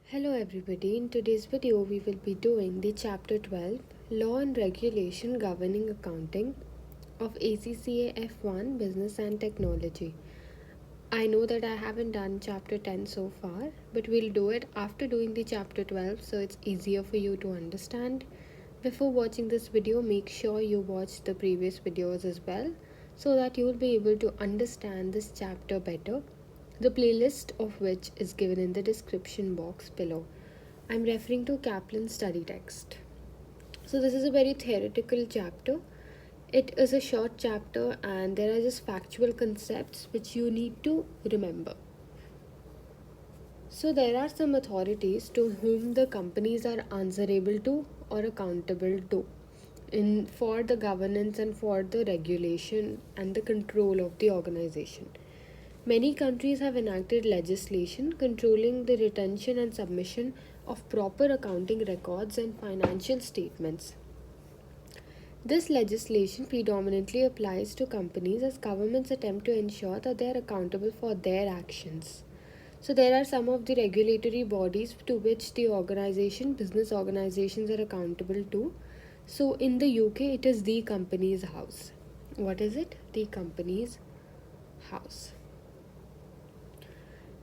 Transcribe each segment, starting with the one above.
Hello everybody, in today's video we will be doing the chapter 12 Law and Regulation Governing Accounting of ACCA F1 Business and Technology. I know that I haven't done chapter 10 so far, but we'll do it after doing the chapter 12 so it's easier for you to understand. Before watching this video, make sure you watch the previous videos as well so that you will be able to understand this chapter better, the playlist of which is given in the description box below. I'm referring to Kaplan's study text. So, this is a very theoretical chapter. It is a short chapter, and there are just factual concepts which you need to remember. So, there are some authorities to whom the companies are answerable to or accountable to for the governance and for the regulation and the control of the organization. Many countries have enacted legislation controlling the retention and submission of proper accounting records and financial statements. This legislation predominantly applies to companies as governments attempt to ensure that they are accountable for their actions. So, there are some of the regulatory bodies to which the business organizations are accountable to. So, in the UK, it is the Companies House. What is it? The Companies House.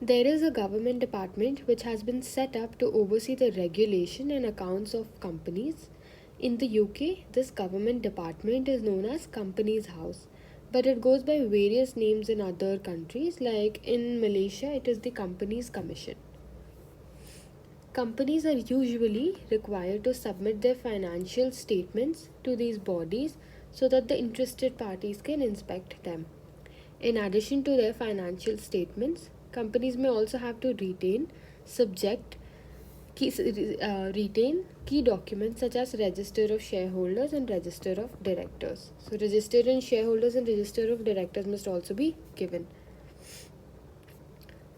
There is a government department which has been set up to oversee the regulation and accounts of companies. In the UK, this government department is known as Companies House, but it goes by various names in other countries, like in Malaysia, it is the Companies Commission. Companies are usually required to submit their financial statements to these bodies so that the interested parties can inspect them. In addition to their financial statements, companies may also have to retain key documents such as register of shareholders and register of directors. So, register in shareholders and register of directors must also be given.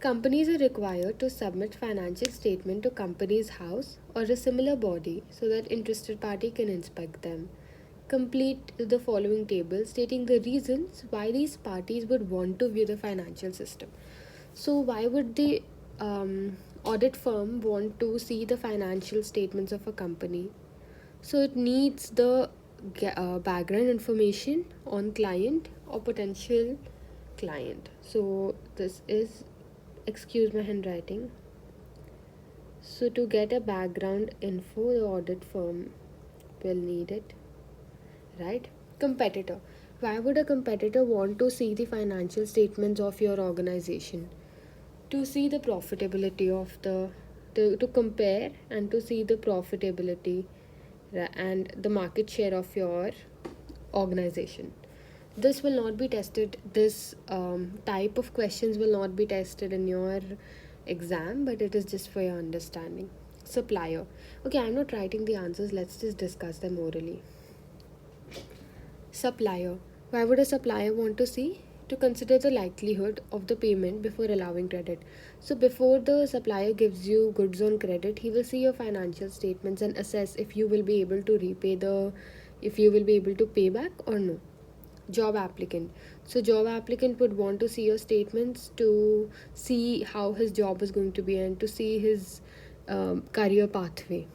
Companies are required to submit financial statement to Companies House or a similar body so that interested party can inspect them. Complete the following table stating the reasons why these parties would want to view the financial system. So, why would the audit firm want to see the financial statements of a company? So, it needs the background information on client or potential client. So, this is, excuse my handwriting. So, to get a background info, the audit firm will need it, right? Competitor. Why would a competitor want to see the financial statements of your organization? To see the profitability of to compare and to see the profitability and the market share of your organization. This will not be tested, this type of questions will not be tested in your exam, but it is just for your understanding. Supplier. Okay, I'm not writing the answers, let's just discuss them orally. Supplier. Why would a supplier want to see? To consider the likelihood of the payment before allowing credit. So, before the supplier gives you goods on credit, he will see your financial statements and assess if you will be able to if you will be able to pay back or no. Job applicant. So, job applicant would want to see your statements to see how his job is going to be and to see his career pathway.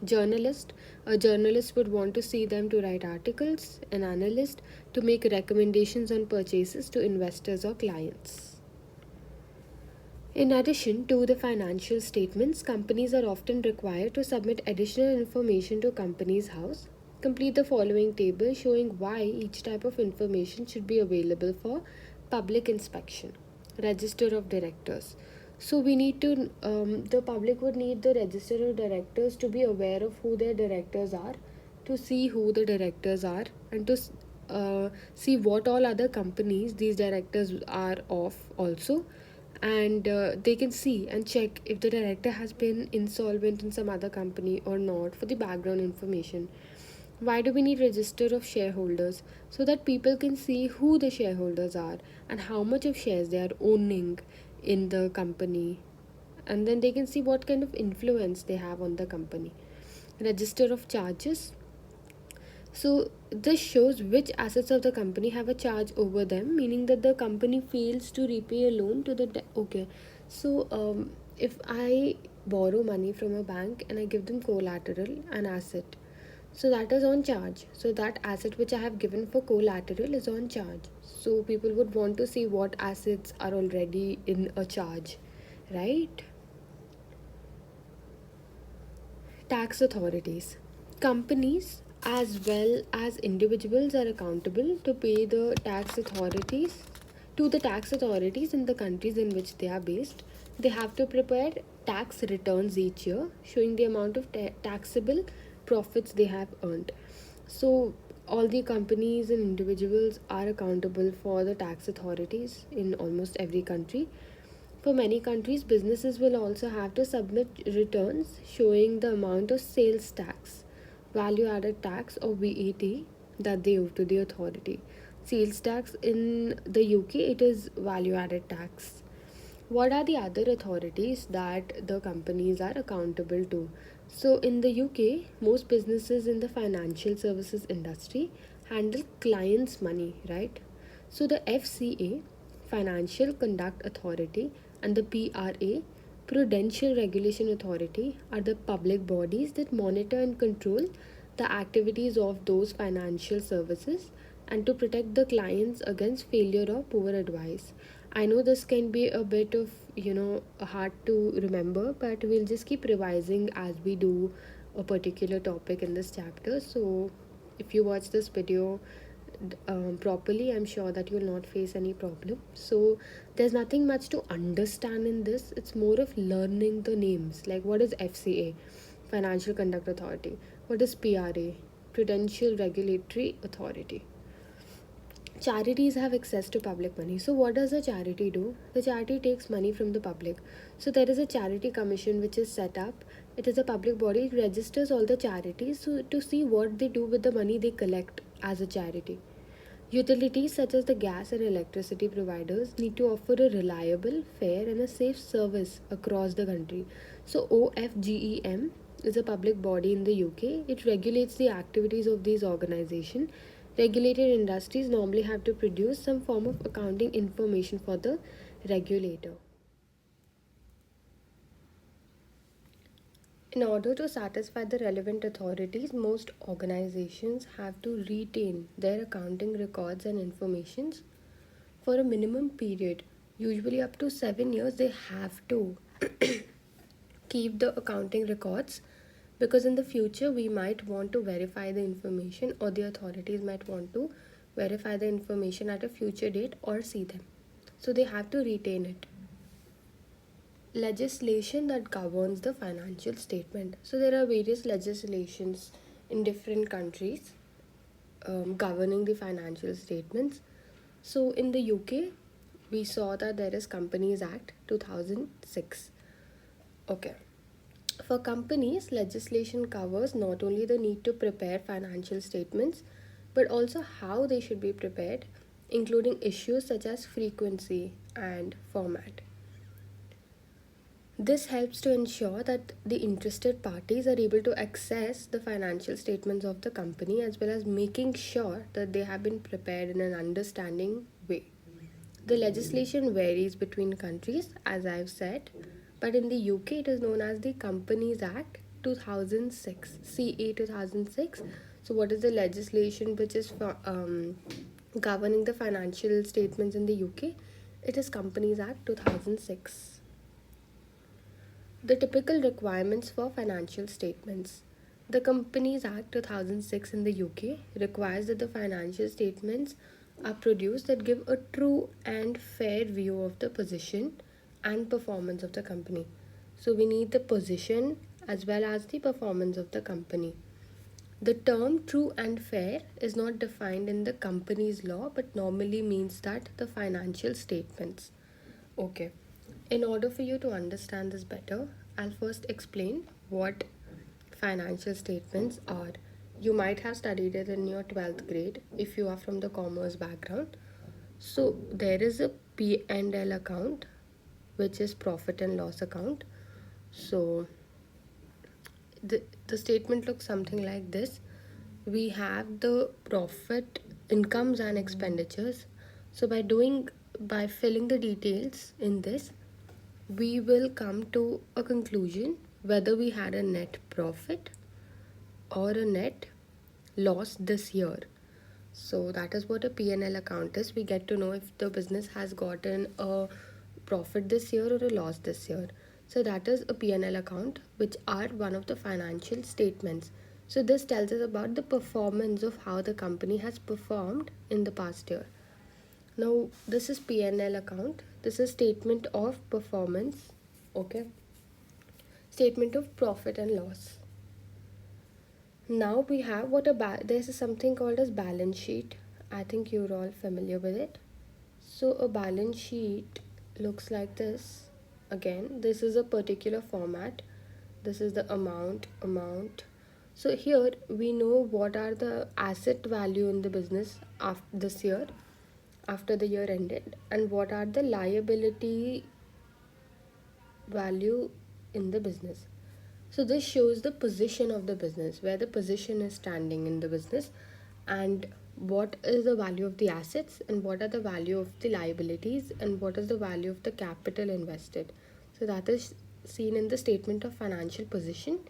Journalist. A journalist would want to see them to write articles. An analyst to make recommendations on purchases to investors or clients. In addition to the financial statements, companies are often required to submit additional information to Companies House. Complete the following table showing why each type of information should be available for public inspection. Register of directors. So we need to, the public would need the register of directors to be aware of who their directors are, to see who the directors are, and to see what all other companies these directors are of also. And they can see and check if the director has been insolvent in some other company or not for the background information. Why do we need register of shareholders? So that people can see who the shareholders are and how much of shares they are owning in the company, and then they can see what kind of influence they have on the company. Register of charges. So this shows which assets of the company have a charge over them, meaning that the company fails to repay a loan to the okay. So If I borrow money from a bank and I give them collateral, an asset, so that is on charge. So that asset which I have given for collateral is on charge. So people would want to see what assets are already in a charge, right? Tax authorities. Companies as well as individuals are accountable to pay the tax authorities in the countries in which they are based. They have to prepare tax returns each year showing the amount of taxable profits they have earned. So all the companies and individuals are accountable for the tax authorities in almost every country. For many countries, businesses will also have to submit returns showing the amount of sales tax, value added tax or VAT that they owe to the authority. Sales tax in the UK, it is value added tax. What are the other authorities that the companies are accountable to? So, in the UK, most businesses in the financial services industry handle clients' money, right? So, the FCA, Financial Conduct Authority, and the PRA, Prudential Regulation Authority, are the public bodies that monitor and control the activities of those financial services and to protect the clients against failure or poor advice. I know this can be a bit of, hard to remember, but we'll just keep revising as we do a particular topic in this chapter. So, if you watch this video properly, I'm sure that you'll not face any problem. So, there's nothing much to understand in this. It's more of learning the names. Like, what is FCA? Financial Conduct Authority. What is PRA? Prudential Regulatory Authority. Charities have access to public money. So, what does a charity do? The charity takes money from the public. So, there is a charity commission which is set up. It is a public body. It registers all the charities to see what they do with the money they collect as a charity. Utilities such as the gas and electricity providers need to offer a reliable, fair, and a safe service across the country. So, OFGEM is a public body in the UK. It regulates the activities of these organizations. Regulated industries normally have to produce some form of accounting information for the regulator. In order to satisfy the relevant authorities, most organizations have to retain their accounting records and informations for a minimum period, usually up to 7 years. They have to keep the accounting records because in the future we might want to verify the information, or the authorities might want to verify the information at a future date or see them. So they have to retain it. Legislation that governs the financial statement. So there are various legislations in different countries governing the financial statements. So in the UK, we saw that there is Companies Act 2006. Okay. For companies, legislation covers not only the need to prepare financial statements, but also how they should be prepared, including issues such as frequency and format. This helps to ensure that the interested parties are able to access the financial statements of the company, as well as making sure that they have been prepared in an understanding way. The legislation varies between countries, as I've said, but in the UK it is known as the Companies Act 2006, CA 2006. So, what is the legislation which is governing the financial statements in the UK? It is Companies Act 2006. The typical requirements for financial statements. The Companies Act 2006 in the UK requires that the financial statements are produced that give a true and fair view of the position and performance of the company. So we need the position as well as the performance of the company. The term true and fair is not defined in the company's law, but normally means that the financial statements. Okay. In order for you to understand this better, I'll first explain what financial statements are. You might have studied it in your 12th grade if you are from the commerce background. So there is a P&L account, which is profit and loss account. So the statement looks something like this. We have the profit, incomes and expenditures. So by filling the details in this, we will come to a conclusion whether we had a net profit or a net loss this year. So that is what a P&L account is. We get to know if the business has gotten a profit this year or a loss this year. So that is a P&L account, which are one of the financial statements. So this tells us about the performance of how the company has performed in the past year. Now this is P&L account. This is statement of performance. Okay. Statement of profit and loss. Now we have there's something called as balance sheet. I think you're all familiar with it. So a balance sheet looks like this. Again, this is a particular format. This is the amount. So here we know what are the asset value in the business after this year, after the year ended, and what are the liability value in the business. So this shows the position of the business, where the position is standing in the business, and what is the value of the assets, and what are the value of the liabilities, and what is the value of the capital invested. So that is seen in the statement of financial position.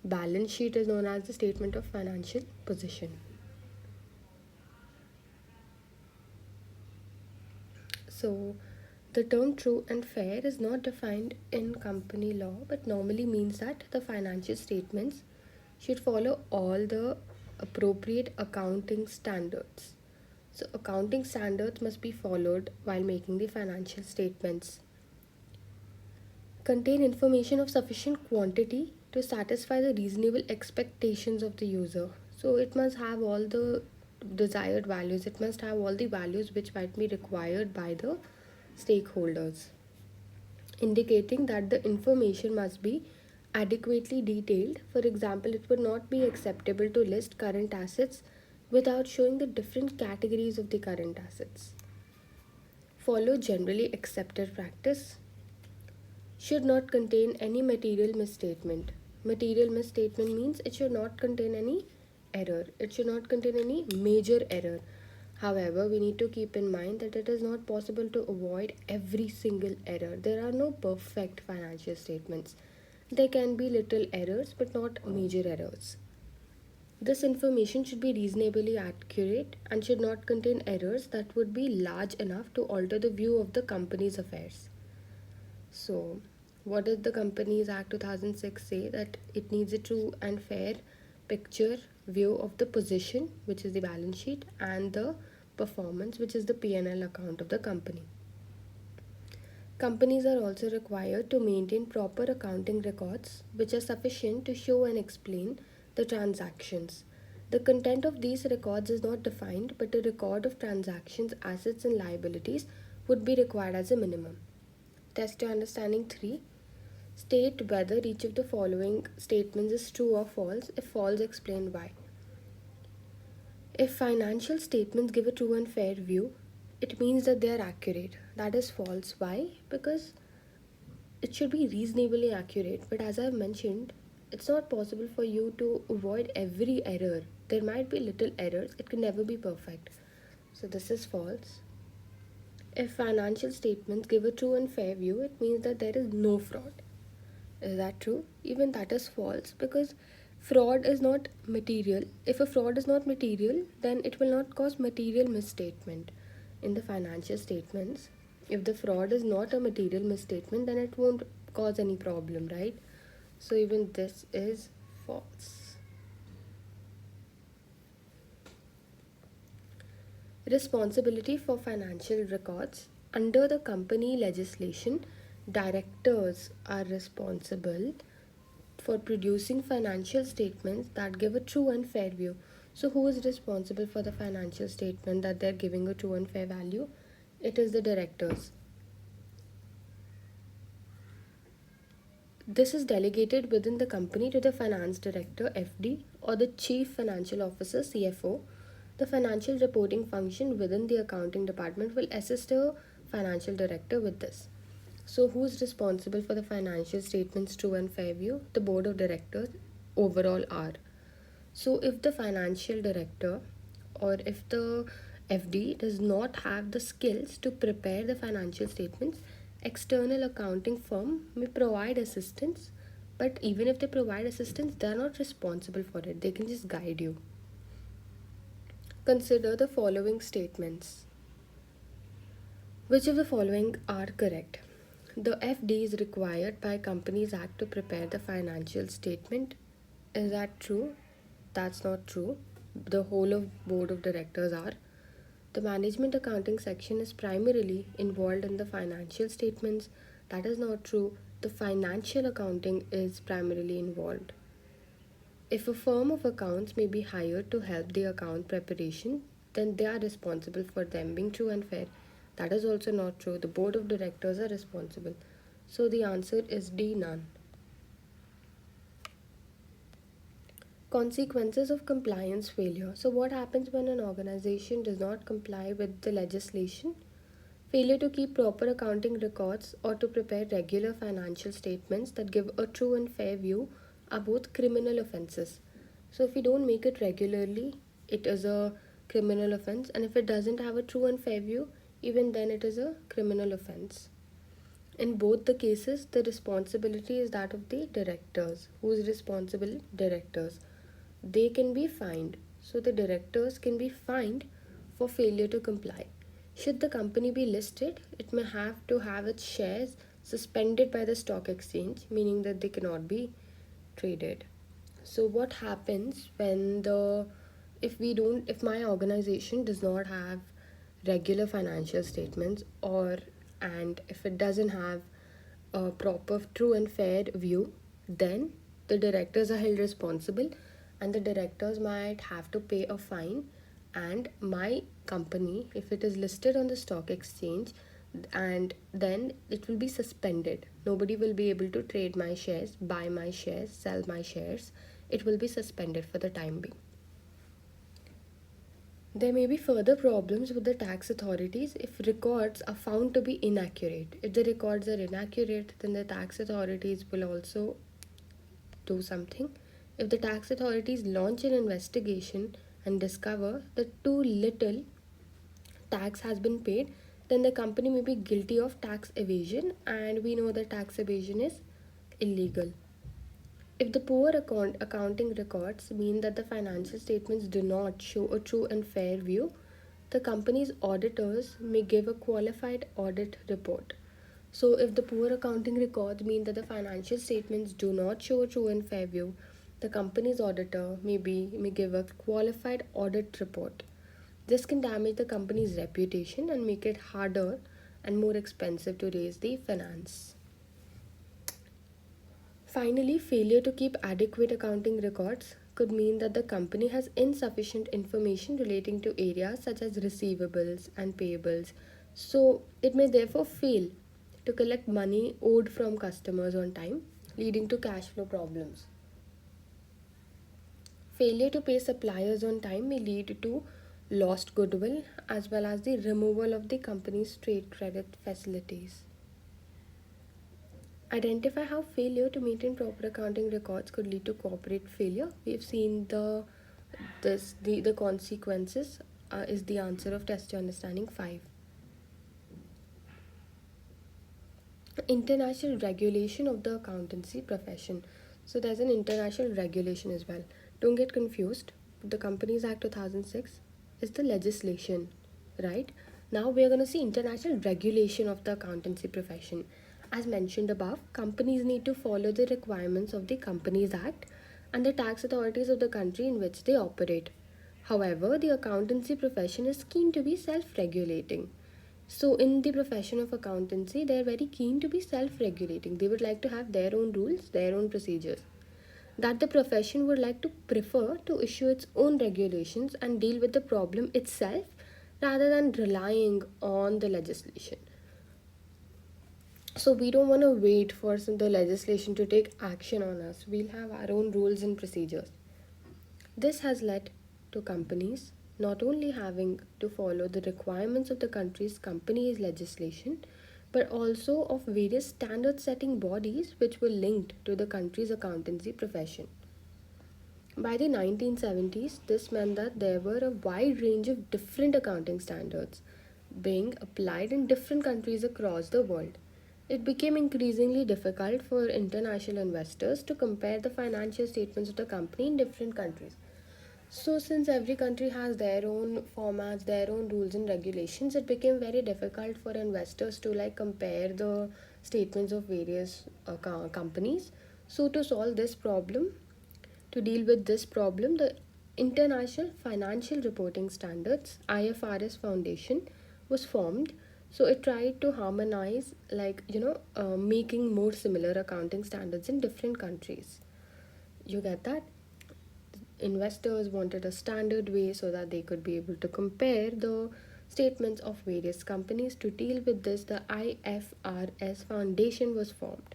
Balance sheet is known as the statement of financial position. So the term true and fair is not defined in company law, but normally means that the financial statements should follow all the appropriate accounting standards. So accounting standards must be followed while making the financial statements. Contain information of sufficient quantity to satisfy the reasonable expectations of the user. So it must have all the desired values, it must have all the values which might be required by the stakeholders, indicating that the information must be adequately detailed. For example, it would not be acceptable to list current assets without showing the different categories of the current assets. Follow generally accepted practice. Should not contain any material misstatement. Material misstatement means it should not contain any error. It should not contain any major error. However, we need to keep in mind that it is not possible to avoid every single error. There are no perfect financial statements. There can be little errors but not major errors. This information should be reasonably accurate and should not contain errors that would be large enough to alter the view of the company's affairs. So, what does the Companies Act 2006 say? That it needs a true and fair picture view of the position, which is the balance sheet, and the performance, which is the P&L account of the company. Companies are also required to maintain proper accounting records which are sufficient to show and explain the transactions. The content of these records is not defined, but a record of transactions, assets, and liabilities would be required as a minimum. Test your understanding 3. State whether each of the following statements is true or false. If false, explain why. If financial statements give a true and fair view, it means that they are accurate. That is false. Why? Because it should be reasonably accurate. But as I've mentioned, it's not possible for you to avoid every error. There might be little errors. It can never be perfect. So this is false. If financial statements give a true and fair view, it means that there is no fraud. Is that true? Even that is false, because fraud is not material. If a fraud is not material, then it will not cause material misstatement in the financial statements. If the fraud is not a material misstatement, then it won't cause any problem, right? So even this is false. Responsibility for financial records. Under the company legislation, directors are responsible for producing financial statements that give a true and fair view. So, who is responsible for the financial statement that they're giving a true and fair value? It is the directors. This is delegated within the company to the finance director (FD) or the chief financial officer (CFO). The financial reporting function within the accounting department will assist a financial director with this. So, who is responsible for the financial statements true and fair view? The board of directors overall are. So, if the financial director or if the FD does not have the skills to prepare the financial statements, External accounting firm may provide assistance, but even if they provide assistance, they are not responsible for it. They can just guide you. Consider the following statements. Which of the following are correct? The FD is required by Companies Act to prepare the financial statement. Is that true? That's not true. The whole of board of directors are. The management accounting section is primarily involved in the financial statements. That is not true. The financial accounting is primarily involved. If a firm of accounts may be hired to help the account preparation, then they are responsible for them being true and fair. That is also not true. The board of directors are responsible. So the answer is D, none. Consequences of compliance failure. So, what happens when an organization does not comply with the legislation? Failure to keep proper accounting records or to prepare regular financial statements that give a true and fair view are both criminal offenses. So, if you don't make it regularly, it is a criminal offense, and if it doesn't have a true and fair view, even then it is a criminal offense. In both the cases, the responsibility is that of the directors. Who is responsible? Directors. They can be fined. So the directors can be fined for failure to comply. Should the company be listed, it may have to have its shares suspended by the stock exchange, meaning that they cannot be traded. So what happens when if my organization does not have regular financial statements, or and if it doesn't have a proper true and fair view, then the directors are held responsible, and the directors might have to pay a fine, and my company, if it is listed on the stock exchange, and then it will be suspended. Nobody will be able to trade my shares, buy my shares, sell my shares. It will be suspended for the time being. There may be further problems with the tax authorities if records are found to be inaccurate. If the records are inaccurate, then the tax authorities will also do something. If the tax authorities launch an investigation and discover that too little tax has been paid, then the company may be guilty of tax evasion, and we know that tax evasion is illegal. If the poor accounting records mean that the financial statements do not show a true and fair view, the company's auditors may give a qualified audit report. So, if the poor accounting records mean that the financial statements do not show a true and fair view, the company's auditor may give a qualified audit report. This can damage the company's reputation and make it harder and more expensive to raise the finance. Finally, failure to keep adequate accounting records could mean that the company has insufficient information relating to areas such as receivables and payables. So, it may therefore fail to collect money owed from customers on time, leading to cash flow problems. Failure to pay suppliers on time may lead to lost goodwill as well as the removal of the company's trade credit facilities. Identify how failure to maintain proper accounting records could lead to corporate failure. We've seen the consequences is the answer of test your understanding 5. International regulation of the accountancy profession. So there's an international regulation as well. Don't get confused. The Companies Act 2006 is the legislation, right? Now we are going to see international regulation of the accountancy profession. As mentioned above, companies need to follow the requirements of the Companies Act and the tax authorities of the country in which they operate. However, the accountancy profession is keen to be self-regulating. So, in the profession of accountancy, they are very keen to be self regulating. They would like to have their own rules, their own procedures. That the profession would like to prefer to issue its own regulations and deal with the problem itself rather than relying on the legislation. So, we don't want to wait for the legislation to take action on us. We'll have our own rules and procedures. This has led to companies not only having to follow the requirements of the country's company's legislation, but also of various standard setting bodies which were linked to the country's accountancy profession. By the 1970s, this meant that there were a wide range of different accounting standards being applied in different countries across the world. It became increasingly difficult for international investors to compare the financial statements of the company in different countries. So, since every country has their own formats, their own rules and regulations, it became very difficult for investors to compare the statements of various companies. So, to solve this problem, to deal with this problem, the International Financial Reporting Standards (IFRS) Foundation was formed. So it tried to harmonize, making more similar accounting standards in different countries. You get that? Investors wanted a standard way so that they could be able to compare the statements of various companies. To deal with this, the IFRS Foundation was formed.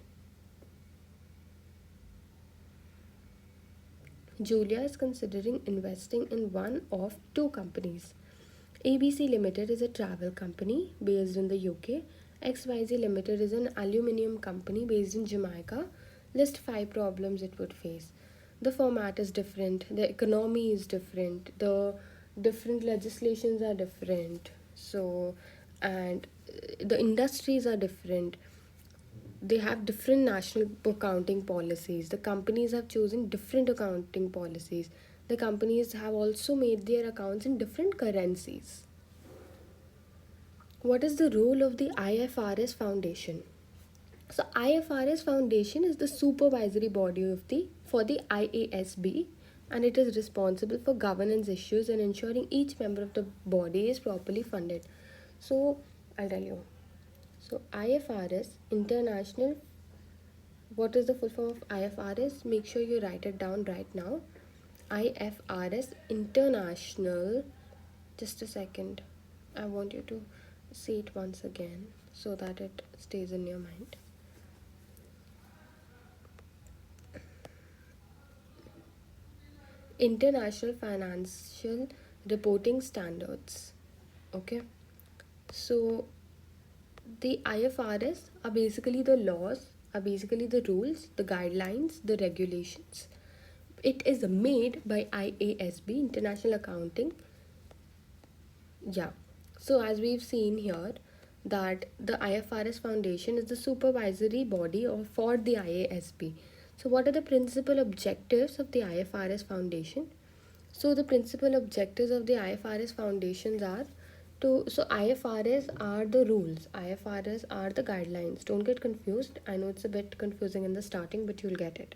Julia is considering investing in one of two companies. ABC Limited is a travel company based in the UK. XYZ Limited is an aluminium company based in Jamaica. List 5 problems it would face. The format is different, the economy is different, the different legislations are different. So, and the industries are different. They have different national accounting policies. The companies have chosen different accounting policies. The companies have also made their accounts in different currencies. What is the role of the IFRS Foundation? So IFRS Foundation is the supervisory body of the for the IASB, and it is responsible for governance issues and ensuring each member of the body is properly funded. So I'll tell you. So IFRS International, what is the full form of IFRS? Make sure you write it down right now. IFRS International, just a second. I want you to see it once again so that it stays in your mind. International Financial Reporting Standards. Okay, so the IFRS are basically the laws, are basically the rules, the guidelines, the regulations. It is made by IASB, International Accounting. Yeah, so as we've seen here, that the IFRS Foundation is the supervisory body for the IASB. So what are the principal objectives of the IFRS Foundation? So the principal objectives of the IFRS Foundations are so IFRS are the rules, IFRS are the guidelines. Don't get confused. I know it's a bit confusing in the starting, but you'll get it.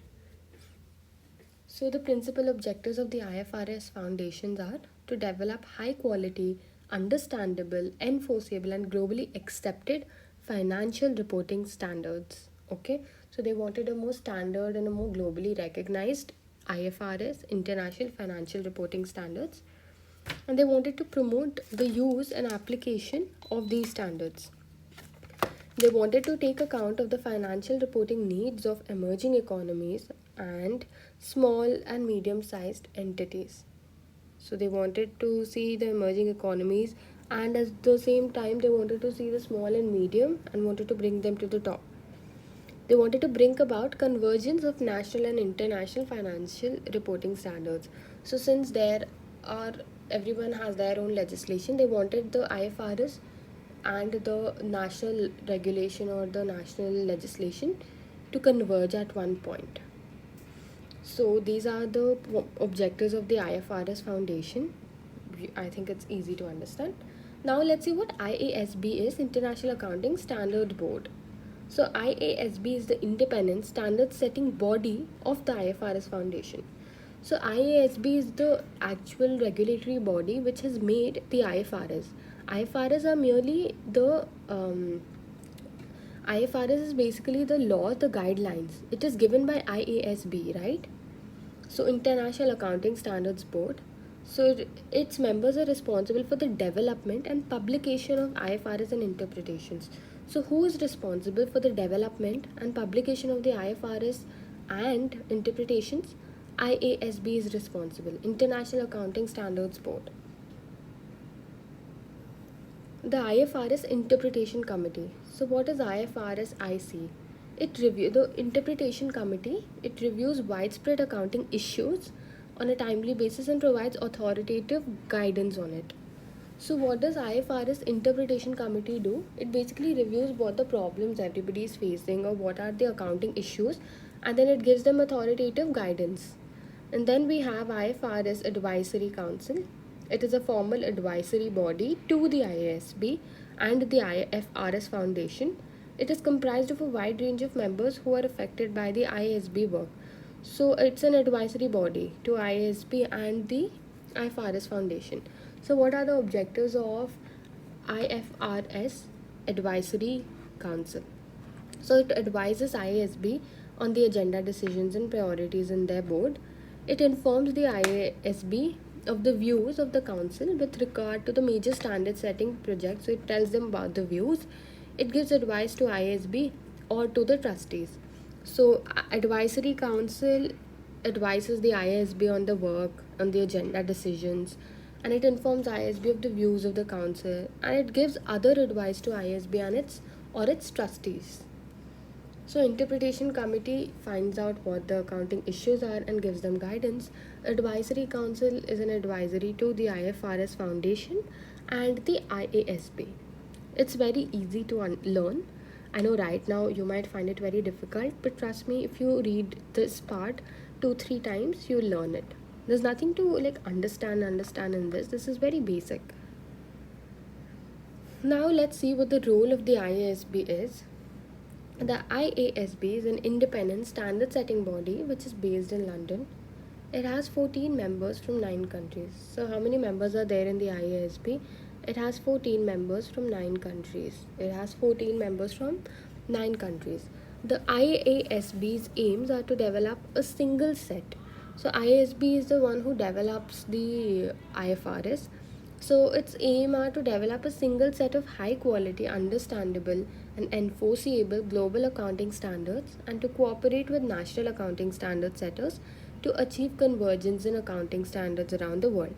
So the principal objectives of the IFRS Foundations are to develop high quality, understandable, enforceable and globally accepted financial reporting standards. Okay, so they wanted a more standard and a more globally recognized IFRS, International Financial Reporting Standards, and they wanted to promote the use and application of these standards. They wanted to take account of the financial reporting needs of emerging economies and small and medium sized entities. So they wanted to see the emerging economies, and at the same time they wanted to see the small and medium and wanted to bring them to the top. They wanted to bring about convergence of national and international financial reporting standards. So since there are everyone has their own legislation, they wanted the IFRS and the national regulation or the national legislation to converge at one point. So these are the objectives of the IFRS Foundation. I think it's easy to understand. Now let's see what IASB is, International Accounting Standard Board. So IASB is the independent standard setting body of the IFRS Foundation. So IASB is the actual regulatory body which has made the IFRS. IFRS are merely the IFRS is basically the law, the guidelines. It is given by IASB, right? So International Accounting Standards Board. So its members are responsible for the development and publication of IFRS and interpretations. So who is responsible for the development and publication of the IFRS and interpretations? IASB is responsible, International Accounting Standards Board. The IFRS Interpretation Committee. So what is IFRS IC? The interpretation committee, it reviews widespread accounting issues on a timely basis and provides authoritative guidance on it. So what does IFRS Interpretation Committee do? It basically reviews what the problems everybody is facing or what are the accounting issues, and then it gives them authoritative guidance. And then we have IFRS Advisory Council. It is a formal advisory body to the IASB and the IFRS Foundation. It is comprised of a wide range of members who are affected by the IASB work. So it's an advisory body to IASB and the IFRS Foundation. So what are the objectives of IFRS Advisory Council? So it advises IASB on the agenda decisions and priorities in their board. It informs the IASB of the views of the council with regard to the major standard setting projects. So it tells them about the views. It gives advice to IASB or to the trustees. So advisory council advises the IASB on the work, on the agenda decisions, and it informs IASB of the views of the council, and it gives other advice to IASB and its trustees. So interpretation committee finds out what the accounting issues are and gives them guidance. Advisory council is an advisory to the IFRS Foundation and the IASB. It's very easy to learn. I know right now you might find it very difficult, but trust me, if you read this part 2-3 times, you'll learn it. There's nothing to understand in this. This is very basic. Now let's see what the role of the IASB is. The IASB is an independent standard setting body which is based in London. It has 14 members from 9 countries. So how many members are there in the IASB? It has 14 members from 9 countries. It has 14 members from 9 countries. The IASB's aims are to develop a single set. So IASB is the one who develops the IFRS. So its aim are to develop a single set of high quality, understandable and enforceable global accounting standards and to cooperate with national accounting standard setters to achieve convergence in accounting standards around the world.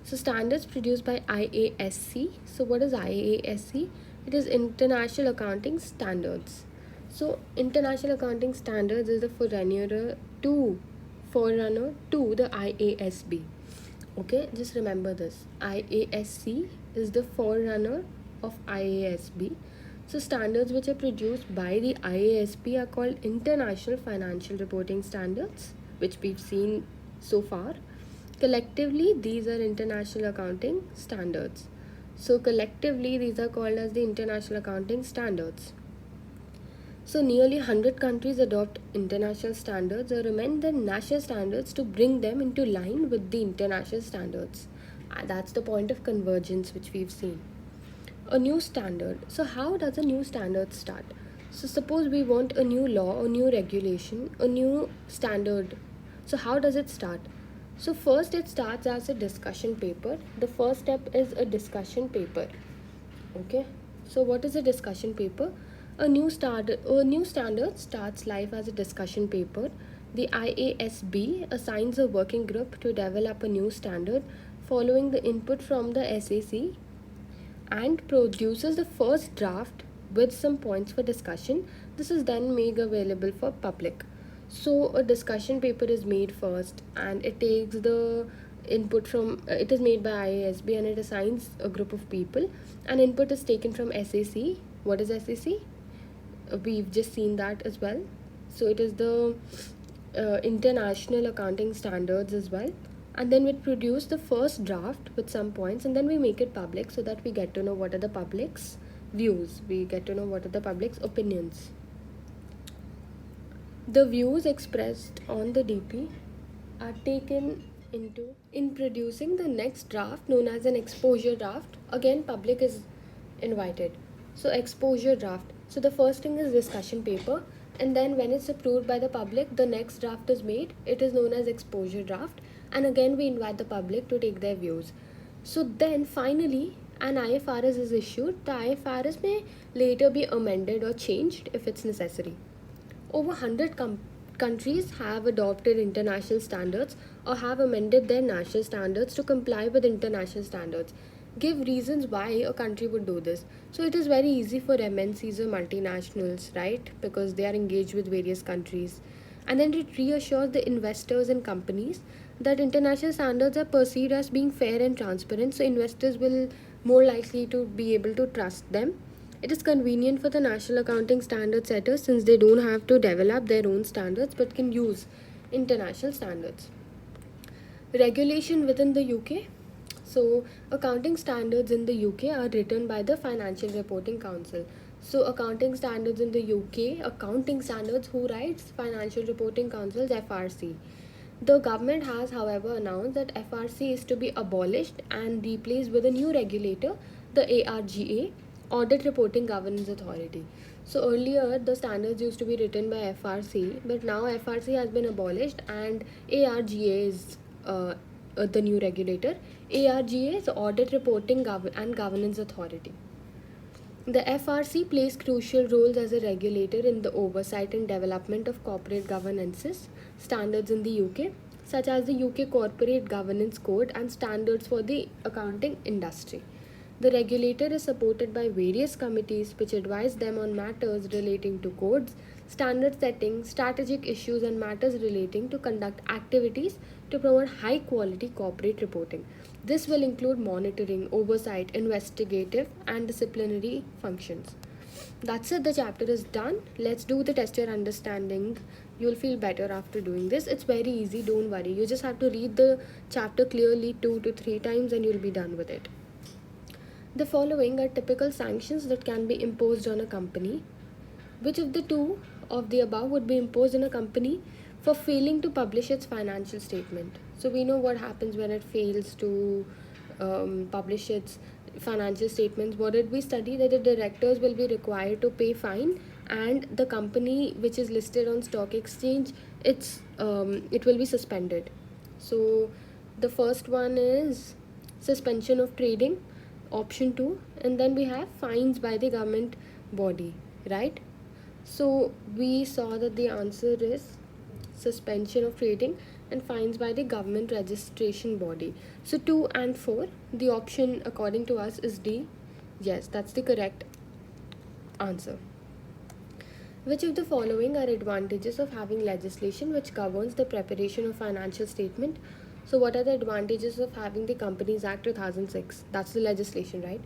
So standards produced by IASC. So what is IASC? It is International Accounting Standards. So International Accounting Standards is the forerunner to the IASB. Okay, just remember this. IASC is the forerunner of IASB. So standards which are produced by the IASB are called International Financial Reporting Standards, which we've seen so far. Collectively, these are International Accounting Standards. So collectively, these are called as the International Accounting Standards. So nearly 100 countries adopt international standards or amend their national standards to bring them into line with the international standards. That's the point of convergence which we've seen. A new standard. So how does a new standard start? So suppose we want a new law, a new regulation, a new standard. So how does it start? So first it starts as a discussion paper. The first step is a discussion paper. Okay. So what is a discussion paper? A new standard starts life as a discussion paper. The IASB assigns a working group to develop a new standard following the input from the SAC and produces the first draft with some points for discussion. This is then made available for public. So a discussion paper is made first and it takes the input from it is made by IASB and it assigns a group of people and input is taken from SAC. What is SAC? We've just seen that as well. So it is the International Accounting Standards as well. And then we produce the first draft with some points and then we make it public so that we get to know what are the public's views. We get to know what are the public's opinions. The views expressed on the DP are taken into in producing the next draft known as an exposure draft. Again, public is invited. So exposure draft. So the first thing is discussion paper and then when it's approved by the public, the next draft is made. It is known as exposure draft and again we invite the public to take their views. So then finally an IFRS is issued. The IFRS may later be amended or changed if it's necessary. Over 100 countries have adopted international standards or have amended their national standards to comply with international standards. Give reasons why a country would do this. So it is very easy for MNCs or multinationals, right? Because they are engaged with various countries. And then it reassures the investors and companies that international standards are perceived as being fair and transparent. So investors will more likely to be able to trust them. It is convenient for the national accounting standard setters since they don't have to develop their own standards but can use international standards. Regulation within the UK. So, accounting standards in the UK are written by the Financial Reporting Council. So, accounting standards in the UK, accounting standards, who writes? Financial Reporting Council's FRC. The government has, however, announced that FRC is to be abolished and replaced with a new regulator, the ARGA, Audit Reporting Governance Authority. So earlier the standards used to be written by FRC, but now FRC has been abolished and ARGA is the new regulator. ARGA is Audit Reporting and Governance Authority. The FRC plays crucial roles as a regulator in the oversight and development of corporate governances standards in the UK, such as the UK Corporate Governance Code and standards for the accounting industry. The regulator is supported by various committees which advise them on matters relating to codes, standard setting, strategic issues, and matters relating to conduct activities to promote high quality corporate reporting. This will include monitoring, oversight, investigative, and disciplinary functions. That's it, the chapter is done. Let's do the test your understanding. You'll feel better after doing this. It's very easy, don't worry. You just have to read the chapter clearly 2 to 3 times and you'll be done with it. The following are typical sanctions that can be imposed on a company. Which of the two of the above would be imposed on a company for failing to publish its financial statement? So we know what happens when it fails to publish its financial statements. What did we study? That the directors will be required to pay fine, and the company which is listed on stock exchange, it will be suspended. So the first one is suspension of trading, option 2, and then we have fines by the government body, right? So we saw that the answer is suspension of trading and fines by the government registration body. So 2 and 4, the option according to us is D. Yes, that's the correct answer. Which of the following are advantages of having legislation which governs the preparation of financial statement? So what are the advantages of having the Companies Act 2006? That's the legislation, right?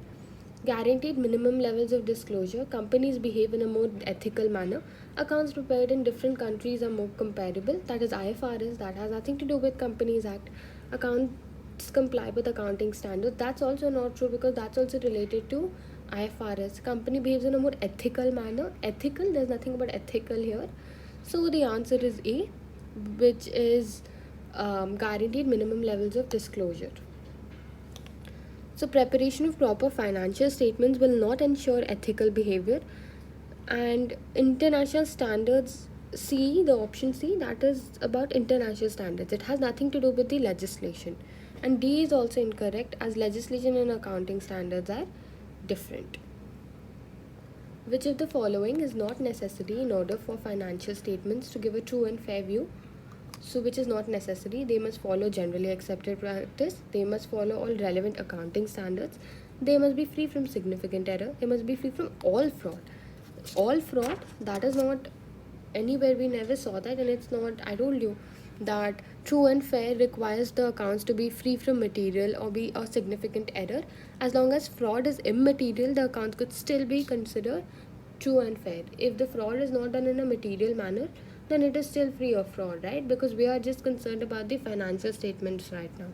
Guaranteed minimum levels of disclosure. Companies behave in a more ethical manner. Accounts prepared in different countries are more comparable. That is IFRS. That has nothing to do with Companies Act. Accounts comply with accounting standards. That's also not true because that's also related to IFRS. Company behaves in a more ethical manner. Ethical, there's nothing about ethical here. So the answer is A, which is guaranteed minimum levels of disclosure. So preparation of proper financial statements will not ensure ethical behavior, and international standards, C, the option C, that is about international standards. It has nothing to do with the legislation. And D is also incorrect as legislation and accounting standards are different. Which of the following is not necessary in order for financial statements to give a true and fair view? So which is not necessary? They must follow generally accepted practice. They must follow all relevant accounting standards. They must be free from significant error. They must be free from all fraud. All fraud, that is not anywhere, we never saw that, and it's not, I told you that true and fair requires the accounts to be free from material or be a significant error. As long as fraud is immaterial, the accounts could still be considered true and fair. If the fraud is not done in a material manner, then it is still free of fraud, right? Because we are just concerned about the financial statements right now.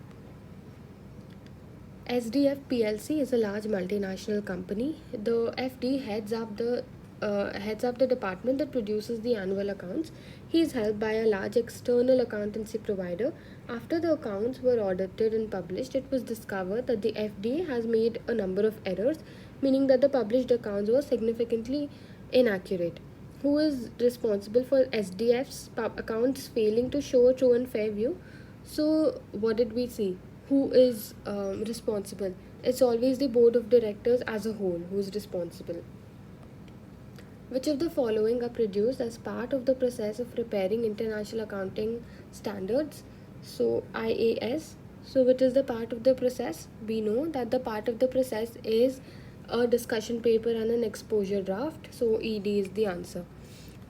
SDF PLC is a large multinational company. The FD heads up the department that produces the annual accounts. He is helped by a large external accountancy provider. After the accounts were audited and published, it was discovered that the FDA has made a number of errors, meaning that the published accounts were significantly inaccurate. Who is responsible for SDF's accounts failing to show a true and fair view? So what did we see? Who is responsible? It's always the board of directors as a whole who is responsible. Which of the following are produced as part of the process of preparing international accounting standards? So IAS. So which is the part of the process? We know that the part of the process is a discussion paper and an exposure draft. So ED is the answer.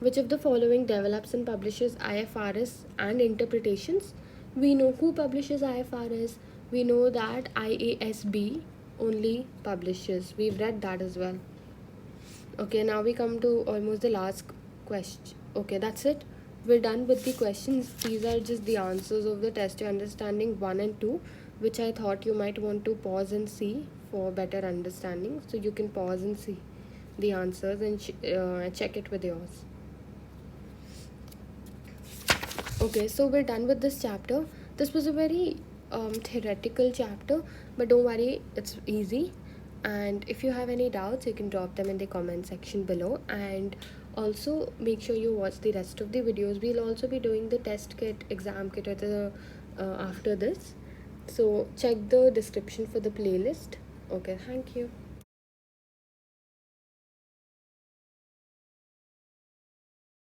Which of the following develops and publishes IFRS and interpretations? We know who publishes IFRS. We know that IASB only publishers. We've read that as well. Okay, now we come to almost the last question. Okay, that's it. We're done with the questions. These are just the answers of the test your understanding 1 and 2, which I thought you might want to pause and see for better understanding. So you can pause and see the answers and check it with yours. Okay, so we're done with this chapter. This was a very theoretical chapter, but don't worry, it's easy. And if you have any doubts, you can drop them in the comment section below. And also make sure you watch the rest of the videos. We'll also be doing the test kit, exam kit after this. So check the description for the playlist. Okay, thank you.